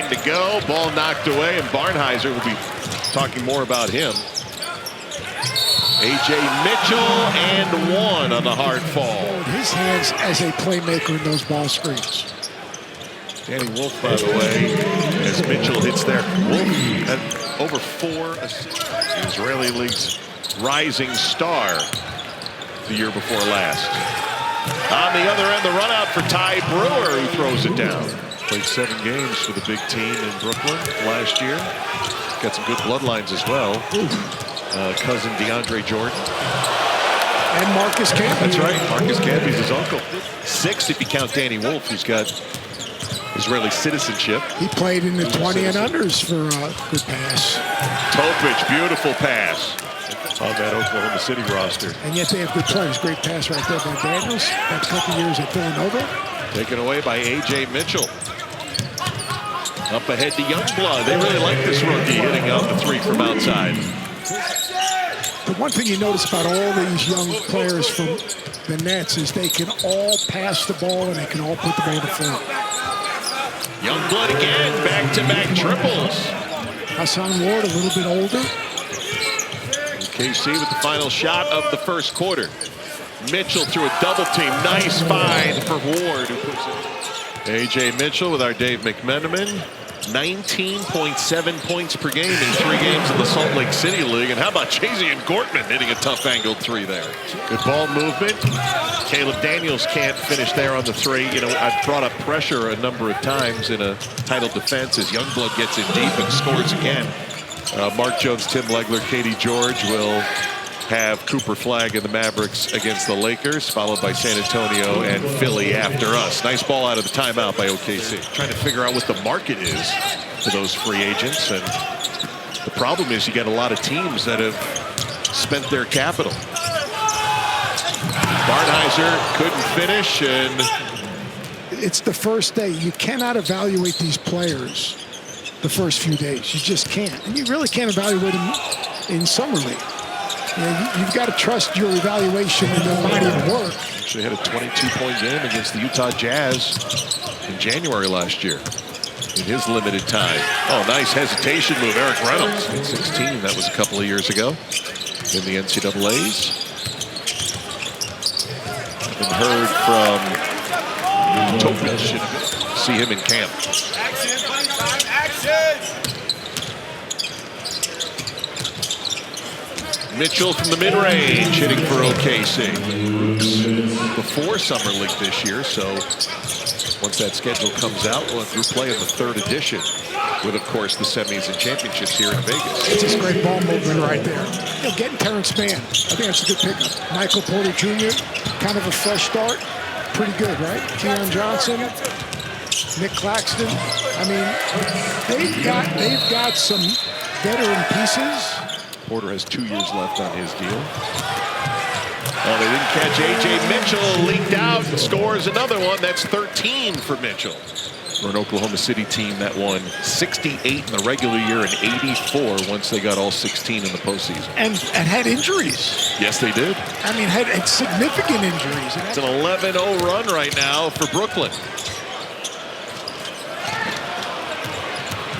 9 to go. Ball knocked away, and Barnhizer will be talking more about him. A.J. Mitchell and one on the hard fall. His hands as a playmaker in those ball screens. Danny Wolf, by the way, as Mitchell hits there. Wolf had over 4 assists. The Israeli League's rising star the year before last. On the other end, the run out for Ty Brewer, who throws it down. Played 7 games for the big team in Brooklyn last year. Got some good bloodlines as well. Cousin DeAndre Jordan. And Marcus Camby. That's right. Marcus Camby's his uncle. 6 if you count Danny Wolf, who's got Israeli citizenship. He played in the 20 and unders for a good pass. Topic, beautiful pass on that Oklahoma City roster. And yet they have good players. Great pass right there by Daniels. Got a couple years at Villanova. Taken away by A.J. Mitchell. Up ahead to Youngblood. They really like this rookie hitting out the 3 from outside. The one thing you notice about all these young players from the Nets is they can all pass the ball and they can all put the ball to floor. Youngblood again, back-to-back triples. Hassan Ward a little bit older. OKC with the final shot of the first quarter. Mitchell through a double team. Nice find for Ward, who puts it. A.J. Mitchell with our Dave McMenamin. 19.7 points per game in 3 games in the Salt Lake City League. And how about Chazy and Gortman hitting a tough angled 3 there? Good ball movement. Caleb Daniels can't finish there on the 3. You know, I've brought up pressure a number of times in a title defense as Youngblood gets in deep and scores again. Mark Jones, Tim Legler, Katie George will have Cooper Flagg and the Mavericks against the Lakers, followed by San Antonio and Philly after us. Nice ball out of the timeout by OKC. Trying to figure out what the market is for those free agents. And the problem is you got a lot of teams that have spent their capital. Barnhizer couldn't finish, and it's the first day. You cannot evaluate these players the first few days. You just can't. And you really can't evaluate them in summer league. You know, you've got to trust your evaluation and their body of work. Actually had a 22-point game against the Utah Jazz in January last year in his limited time. Oh, nice hesitation move. Eric Reynolds at 16. That was a couple of years ago in the NCAAs. Been heard from Topic. See him in camp. Mitchell from the mid-range hitting for OKC. Before Summer League this year, so once that schedule comes out, we'll have through play in the 3rd edition with, of course, the semis and championships here in Vegas. It's just great ball movement right there. You know, getting Terrence Mann, I think that's a good pickup. Michael Porter Jr., kind of a fresh start. Pretty good, right? Keon Johnson, Nick Claxton. I mean, they've got some veteran pieces. Porter has 2 years left on his deal. Oh, they didn't catch A.J. Mitchell. Leaked out and scores another one. That's 13 for Mitchell. For an Oklahoma City team that won 68 in the regular year and 84 once they got all 16 in the postseason. And had injuries. Yes, they did. I mean, had significant injuries. It's an 11-0 run right now for Brooklyn.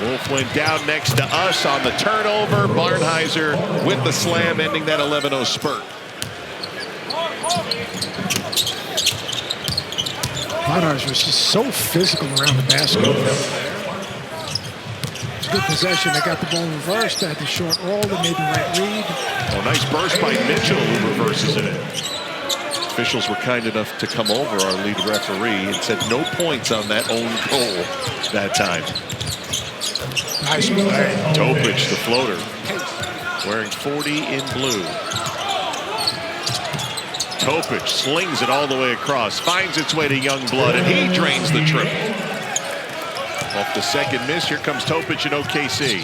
Wolf went down next to us on the turnover. Barnhizer with the slam, ending that 11-0 spurt. Barnhizer was just so physical around the basket. It's a good possession. They got the ball reversed. They had the short roll. They made the right read. Oh, nice burst by Mitchell, who reverses it. Officials were kind enough to come over, our lead referee, and said no points on that own goal that time. Nice play. Topic, the floater, wearing 40 in blue. Topic slings it all the way across, finds its way to Youngblood, and he drains the triple. Off the second miss, here comes Topic and OKC.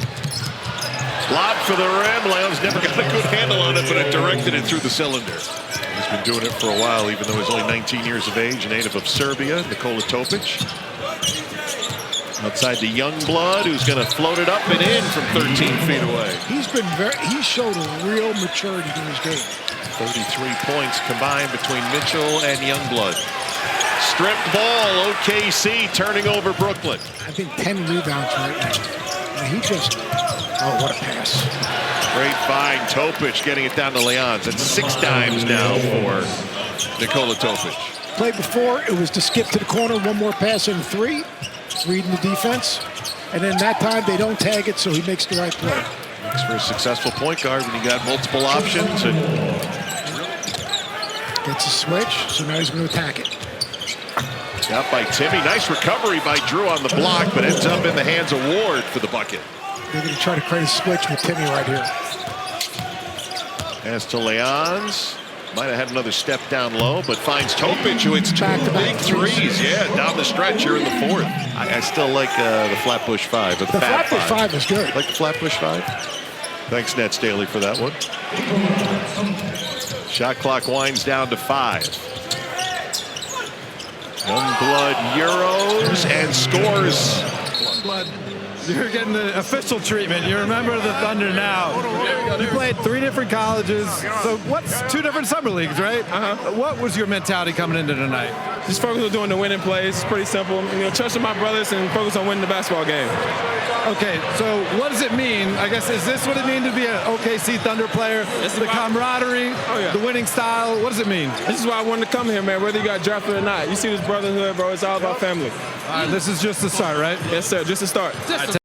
Lob for the rim. Leon's never got a good handle on it, but it directed it through the cylinder. He's been doing it for a while, even though he's only 19 years of age, a native of Serbia, Nikola Topic. Outside to Youngblood, who's going to float it up and in from 13 feet away. He showed a real maturity to his game. 33 points combined between Mitchell and Youngblood. Stripped ball, OKC turning over Brooklyn. I think 10 rebounds right now. And he just, oh, what a pass. Great find, Topic getting it down to Leons. That's 6 dimes now for Nikola Topic. Play before, it was to skip to the corner, one more pass and 3, reading the defense. And then that time they don't tag it, so he makes the right play. Makes for a successful point guard when you got multiple options. And gets a switch, so now he's going to attack it. got by Timmy. Nice recovery by Drew on the block, but ends up in the hands of Ward for the bucket. They're going to try to create a switch with Timmy right here. Pass to Leons. Might have had another step down low, but finds Topic, who hits 2 big threes. Yeah, down the stretch here in the 4th. I still like the Flatbush 5. But the Flatbush 5 is good. Like the Flatbush 5? Thanks, Ned Staley, for that one. Shot clock winds down to 5. Youngblood Euros and scores. Youngblood, you're getting the official treatment. You remember the Thunder now. You played 3 different colleges. So what's 2 different summer leagues, right? What was your mentality coming into tonight? Just focus on doing the winning plays. It's pretty simple. Trusting my brothers and focus on winning the basketball game. Okay, so what does it mean? I guess, is this what it means to be an OKC Thunder player? The camaraderie, the winning style, what does it mean? This is why I wanted to come here, man, whether you got drafted or not. You see this brotherhood, bro, it's all about family. All right, this is just the start, right? Yes, sir, just the start.